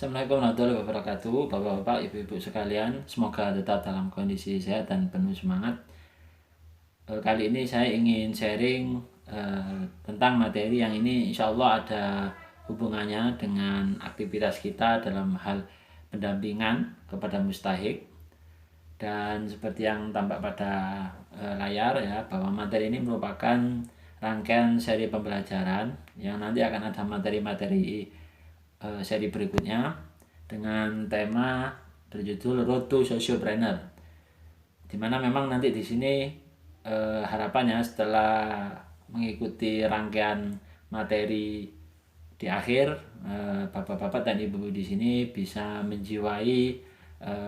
Assalamualaikum warahmatullahi wabarakatuh, Bapak-bapak, Ibu-ibu sekalian. Semoga tetap dalam kondisi sehat dan penuh semangat. Kali ini saya ingin sharing tentang materi yang ini insya Allah ada hubungannya dengan aktivitas kita dalam hal pendampingan kepada mustahik. Dan seperti yang tampak pada layar ya, bahwa materi ini merupakan rangkaian seri pembelajaran yang nanti akan ada materi-materi seri berikutnya dengan tema berjudul Road to Sociopreneur, dimana memang nanti di sini harapannya setelah mengikuti rangkaian materi di akhir, bapak-bapak dan ibu-ibu di sini bisa menjiwai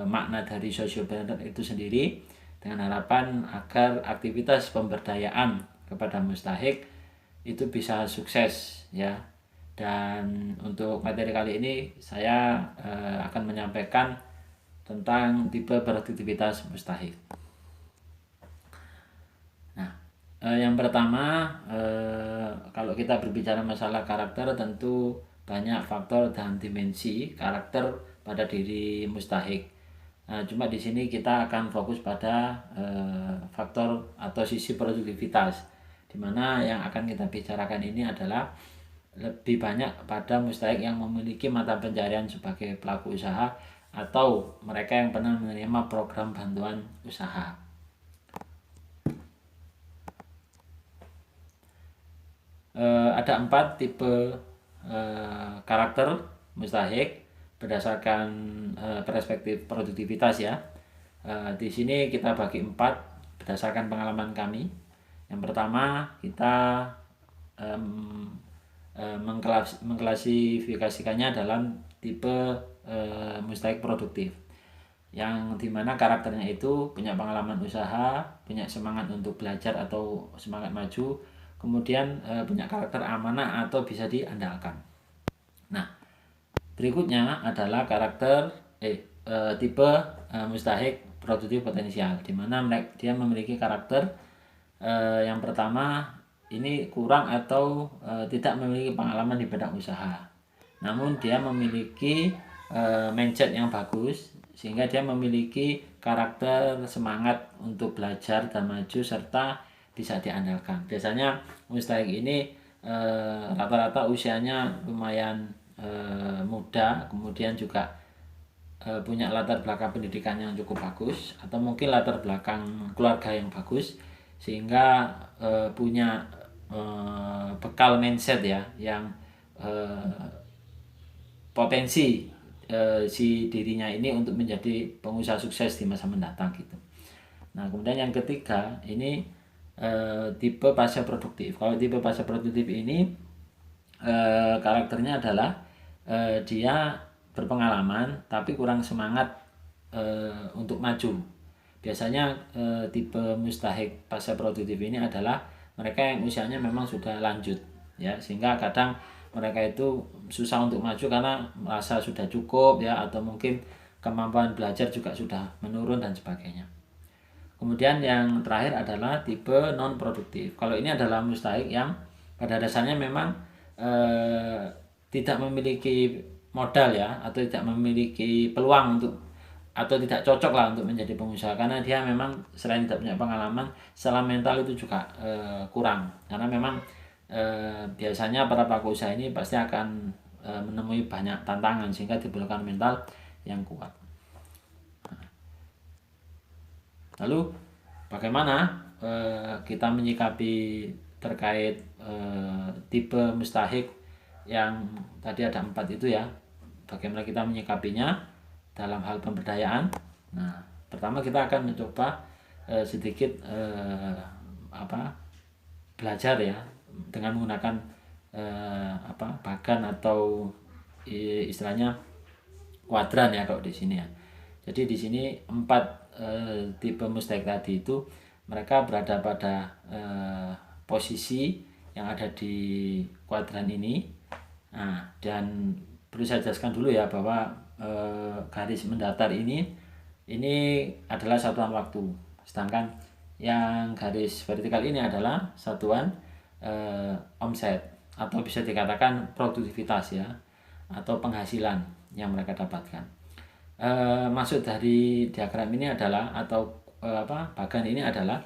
makna dari sociopreneur itu sendiri, dengan harapan agar aktivitas pemberdayaan kepada mustahik itu bisa sukses ya. Dan untuk materi kali ini saya akan menyampaikan tentang tipe produktivitas mustahik. Nah, yang pertama, kalau kita berbicara masalah karakter, tentu banyak faktor dan dimensi karakter pada diri mustahik. Nah, cuma di sini kita akan fokus pada faktor atau sisi produktivitas, di mana yang akan kita bicarakan ini adalah lebih banyak pada mustahik yang memiliki mata pencarian sebagai pelaku usaha atau mereka yang pernah menerima program bantuan usaha. Ada 4 tipe karakter mustahik berdasarkan perspektif produktivitas ya. Di sini kita bagi 4 berdasarkan pengalaman kami. Yang pertama, kita mengklasifikasikannya dalam tipe mustahik produktif, yang dimana karakternya itu punya pengalaman usaha, punya semangat untuk belajar atau semangat maju, kemudian punya karakter amanah atau bisa diandalkan. Nah, berikutnya adalah karakter tipe mustahik produktif potensial, di mana dia memiliki karakter yang pertama, ini kurang atau tidak memiliki pengalaman di bidang usaha, namun dia memiliki mindset yang bagus, sehingga dia memiliki karakter semangat untuk belajar dan maju serta bisa diandalkan. Biasanya mustahik ini rata-rata usianya lumayan muda, kemudian juga punya latar belakang pendidikan yang cukup bagus, atau mungkin latar belakang keluarga yang bagus, sehingga punya bekal mindset ya, yang potensi si dirinya ini untuk menjadi pengusaha sukses di masa mendatang gitu. Nah, kemudian yang ketiga ini tipe pasca produktif. Kalau tipe pasca produktif ini karakternya adalah dia berpengalaman tapi kurang semangat untuk maju. Biasanya tipe mustahik pasca produktif ini adalah mereka yang usianya memang sudah lanjut ya, sehingga kadang mereka itu susah untuk maju karena merasa sudah cukup ya, atau mungkin kemampuan belajar juga sudah menurun dan sebagainya. Kemudian yang terakhir adalah tipe non produktif. Kalau ini adalah mustahik yang pada dasarnya memang tidak memiliki modal ya, atau tidak memiliki peluang untuk, atau tidak cocok lah untuk menjadi pengusaha, karena dia memang selain tidak punya pengalaman, secara mental itu juga kurang, karena memang biasanya para pelaku usaha ini pasti akan menemui banyak tantangan, sehingga diperlukan mental yang kuat. Lalu bagaimana kita menyikapi terkait tipe mustahik yang tadi ada 4 itu ya, bagaimana kita menyikapinya dalam hal pemberdayaan? Nah, pertama kita akan mencoba sedikit belajar ya, dengan menggunakan bagan atau istilahnya kuadran ya kalau di sini ya. Jadi di sini 4 tipe mustahik tadi itu mereka berada pada posisi yang ada di kuadran ini. Nah, dan perlu saya jelaskan dulu ya bahwa garis mendatar ini adalah satuan waktu, sedangkan yang garis vertikal ini adalah satuan omset, atau bisa dikatakan produktivitas ya, atau penghasilan yang mereka dapatkan. Maksud dari diagram ini adalah bagan ini adalah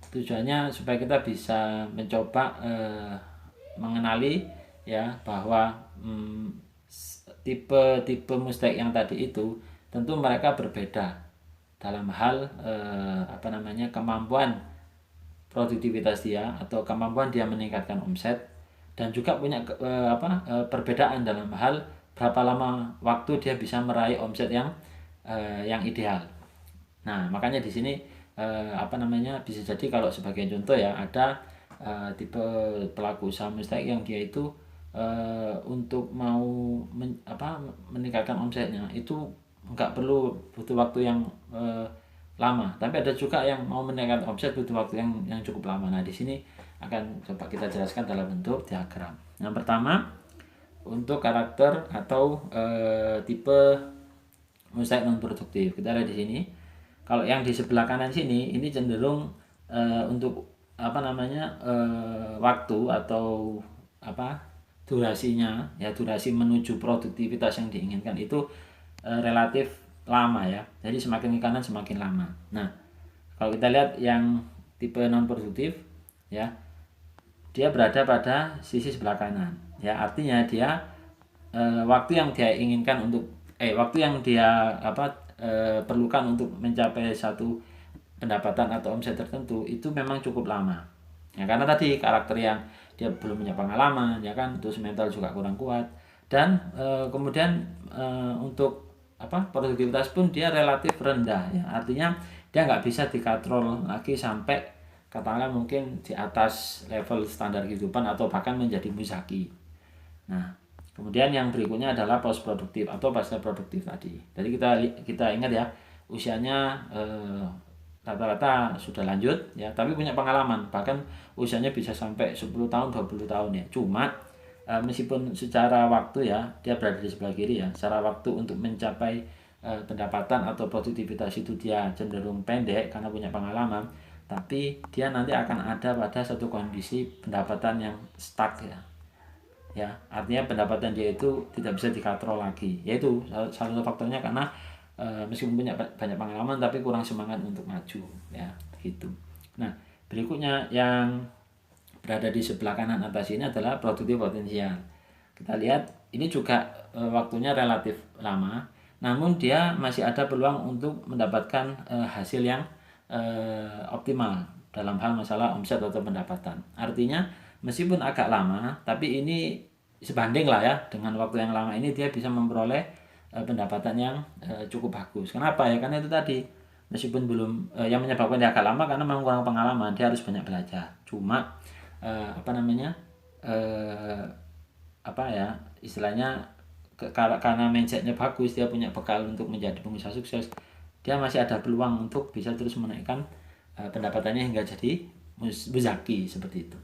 tujuannya supaya kita bisa mencoba mengenali ya bahwa tipe mustahik yang tadi itu tentu mereka berbeda dalam hal kemampuan produktivitas dia atau kemampuan dia meningkatkan omset, dan juga punya perbedaan dalam hal berapa lama waktu dia bisa meraih omset yang ideal. Nah, makanya di sini bisa jadi kalau sebagai contoh ya, ada tipe pelaku usaha mustahik yang dia itu untuk mau meningkatkan omsetnya itu butuh waktu yang lama, tapi ada juga yang mau meningkatkan omset butuh waktu yang cukup lama. Nah, di sini akan coba kita jelaskan dalam bentuk diagram. Yang pertama, untuk karakter atau tipe mustahik non produktif. Kita lihat di sini. Kalau yang di sebelah kanan sini ini cenderung untuk waktu atau durasinya ya, durasi menuju produktivitas yang diinginkan itu relatif lama ya. Jadi semakin ke kanan semakin lama. Nah, kalau kita lihat yang tipe non produktif ya, dia berada pada sisi sebelah kanan ya. Artinya dia waktu yang dia inginkan untuk waktu yang dia perlukan untuk mencapai satu pendapatan atau omset tertentu itu memang cukup lama ya, karena tadi karakter yang dia belum punya pengalaman ya kan, terus mental juga kurang kuat, dan kemudian untuk produktivitas pun dia relatif rendah ya, artinya dia nggak bisa dikatrol lagi sampai katakanlah mungkin di atas level standar kehidupan atau bahkan menjadi muzaki. Nah, kemudian yang berikutnya adalah post produktif atau pasca produktif tadi. Jadi kita ingat ya, usianya rata-rata sudah lanjut ya, tapi punya pengalaman, bahkan usianya bisa sampai 10 tahun 20 tahun ya. Cuma meskipun secara waktu ya dia berada di sebelah kiri ya, secara waktu untuk mencapai pendapatan atau produktivitas itu dia cenderung pendek karena punya pengalaman, tapi dia nanti akan ada pada satu kondisi pendapatan yang stuck ya, artinya pendapatan dia itu tidak bisa dikatrol lagi, yaitu salah satu faktornya karena meskipun punya banyak pengalaman tapi kurang semangat untuk maju ya, gitu. Nah, berikutnya yang berada di sebelah kanan atas ini adalah produktif potensial. Kita lihat ini juga waktunya relatif lama, namun dia masih ada peluang untuk mendapatkan hasil yang optimal dalam hal masalah omset atau pendapatan. Artinya meskipun agak lama, tapi ini sebanding lah ya dengan waktu yang lama ini, dia bisa memperoleh pendapatan yang cukup bagus. Kenapa ya? Karena itu tadi, meskipun belum yang menyebabkan dia agak lama karena memang kurang pengalaman, dia harus banyak belajar. Cuma istilahnya karena mindsetnya bagus, dia punya bekal untuk menjadi pengusaha sukses, dia masih ada peluang untuk bisa terus menaikkan pendapatannya hingga jadi muzaki seperti itu.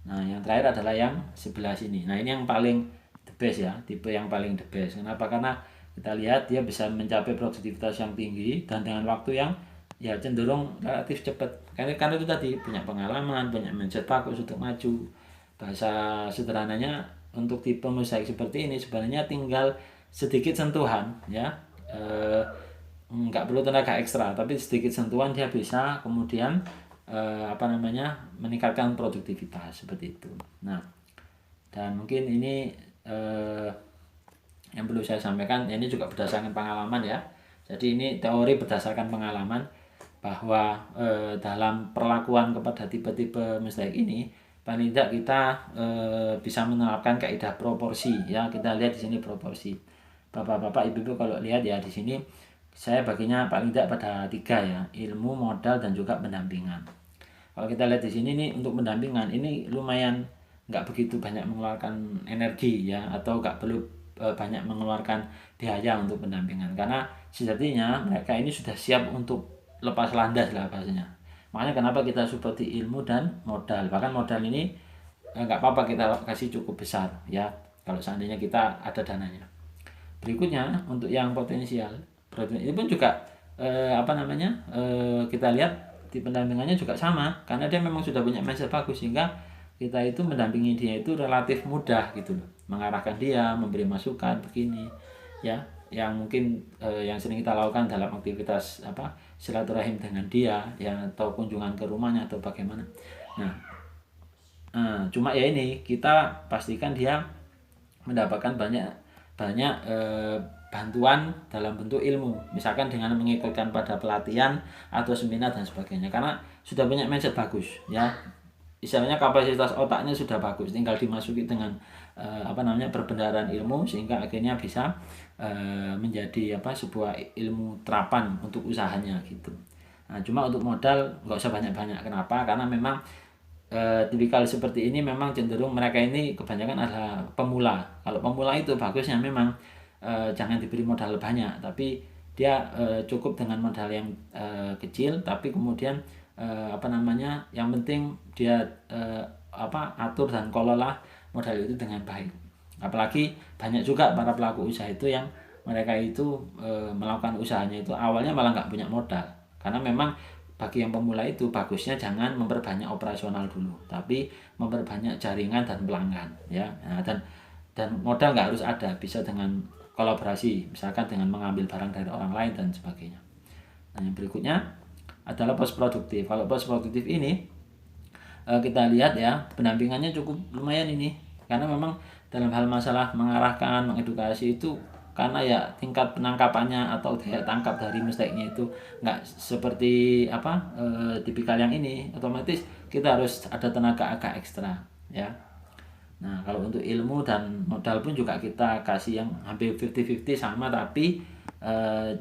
Nah, yang terakhir adalah yang sebelah sini. Nah, ini yang paling the best ya, tipe yang paling the best. Kenapa? Karena kita lihat dia bisa mencapai produktivitas yang tinggi dan dengan waktu yang ya cenderung relatif cepat. Karena itu tadi punya pengalaman, punya mindset bagus untuk maju. Bahasa sederhananya, untuk tipe mustahik seperti ini sebenarnya tinggal sedikit sentuhan ya. Nggak perlu tenaga ekstra, tapi sedikit sentuhan dia bisa kemudian meningkatkan produktivitas seperti itu. Nah, dan mungkin ini yang perlu saya sampaikan, ini juga berdasarkan pengalaman ya. Jadi ini teori berdasarkan pengalaman bahwa dalam perlakuan kepada tipe-tipe mustahik ini paling tidak kita bisa menerapkan kaidah proporsi ya. Kita lihat di sini proporsi. Bapak-bapak, ibu-ibu kalau lihat ya di sini saya baginya paling tidak pada 3 ya, ilmu, modal, dan juga pendampingan. Kalau kita lihat di sini nih, untuk pendampingan ini lumayan nggak begitu banyak mengeluarkan energi ya, atau nggak perlu banyak mengeluarkan biaya untuk pendampingan, karena sejatinya mereka ini sudah siap untuk lepas landas lah bahasanya. Makanya kenapa kita seperti ilmu dan modal, bahkan modal ini nggak apa-apa kita kasih cukup besar ya kalau seandainya kita ada dananya. Berikutnya untuk yang potensial, ini pun juga kita lihat di pendampingannya juga sama, karena dia memang sudah punya mindset bagus, sehingga kita itu mendampingi dia itu relatif mudah gitu loh, mengarahkan dia, memberi masukan begini ya, yang mungkin yang sering kita lakukan dalam aktivitas silaturahim dengan dia ya, atau kunjungan ke rumahnya atau bagaimana. Nah, cuma ya ini kita pastikan dia mendapatkan banyak banyak bantuan dalam bentuk ilmu, misalkan dengan mengikutkan pada pelatihan atau seminar dan sebagainya, karena sudah punya mindset bagus ya, istilahnya kapasitas otaknya sudah bagus, tinggal dimasuki dengan perbendaharaan ilmu sehingga akhirnya bisa menjadi sebuah ilmu terapan untuk usahanya gitu. Nah, cuma untuk modal nggak usah banyak-banyak. Kenapa? Karena memang tipikal seperti ini memang cenderung mereka ini kebanyakan adalah pemula. Kalau pemula itu bagusnya memang jangan diberi modal banyak, tapi dia cukup dengan modal yang kecil, tapi kemudian yang penting dia atur dan kelola modal itu dengan baik. Apalagi banyak juga para pelaku usaha itu yang mereka itu melakukan usahanya itu awalnya malah nggak punya modal, karena memang bagi yang pemula itu bagusnya jangan memperbanyak operasional dulu, tapi memperbanyak jaringan dan pelanggan ya. Nah, dan modal nggak harus ada, bisa dengan kolaborasi, misalkan dengan mengambil barang dari orang lain dan sebagainya. Nah, yang berikutnya adalah post produktif. Kalau post produktif ini kita lihat ya, pendampingannya cukup lumayan ini, karena memang dalam hal masalah mengarahkan, mengedukasi itu, karena ya tingkat penangkapannya atau daya tangkap dari mistake-nya itu nggak seperti tipikal yang ini, otomatis kita harus ada tenaga agak ekstra ya. Nah, kalau untuk ilmu dan modal pun juga kita kasih yang hampir 50-50 sama, tapi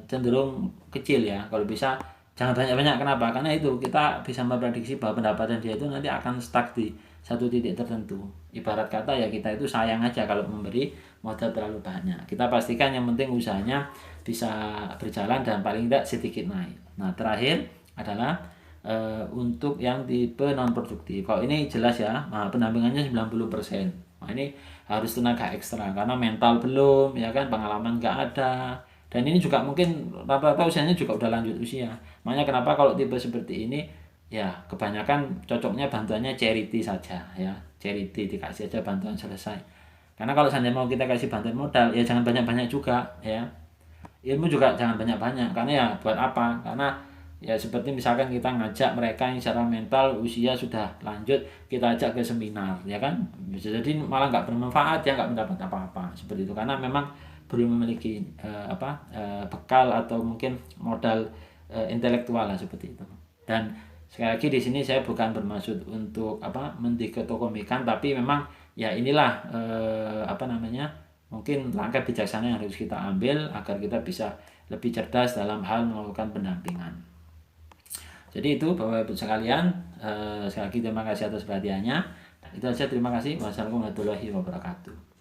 cenderung kecil ya. Kalau bisa jangan banyak-banyak. Kenapa? Karena itu kita bisa memprediksi bahwa pendapatan dia itu nanti akan stuck di satu titik tertentu. Ibarat kata ya, kita itu sayang aja kalau memberi modal terlalu banyak. Kita pastikan yang penting usahanya bisa berjalan dan paling tidak sedikit naik. Nah, terakhir adalah untuk yang tipe non produktif. Kalau ini jelas ya, pendampingannya 90%. Nah, ini harus tenaga ekstra karena mental belum ya kan, pengalaman nggak ada. Dan ini juga mungkin rata-rata usianya juga udah lanjut usia. Makanya kenapa kalau tipe seperti ini ya kebanyakan cocoknya bantuannya charity saja ya. Charity, dikasih aja bantuan selesai. Karena kalau seandainya mau kita kasih bantuan modal ya jangan banyak-banyak juga ya. Ilmu juga jangan banyak-banyak, karena ya buat apa? Karena ya seperti misalkan kita ngajak mereka yang secara mental usia sudah lanjut, kita ajak ke seminar ya kan, bisa jadi malah nggak bermanfaat ya, nggak mendapat apa-apa seperti itu, karena memang belum memiliki bekal atau mungkin modal intelektual lah seperti itu. Dan sekali lagi di sini saya bukan bermaksud untuk mendikotomikan, tapi memang ya inilah mungkin langkah bijaksana yang harus kita ambil agar kita bisa lebih cerdas dalam hal melakukan pendampingan. Jadi itu Bapak Ibu sekalian, sekali lagi terima kasih atas perhatiannya. Itu saja, terima kasih. Wassalamualaikum warahmatullahi wabarakatuh.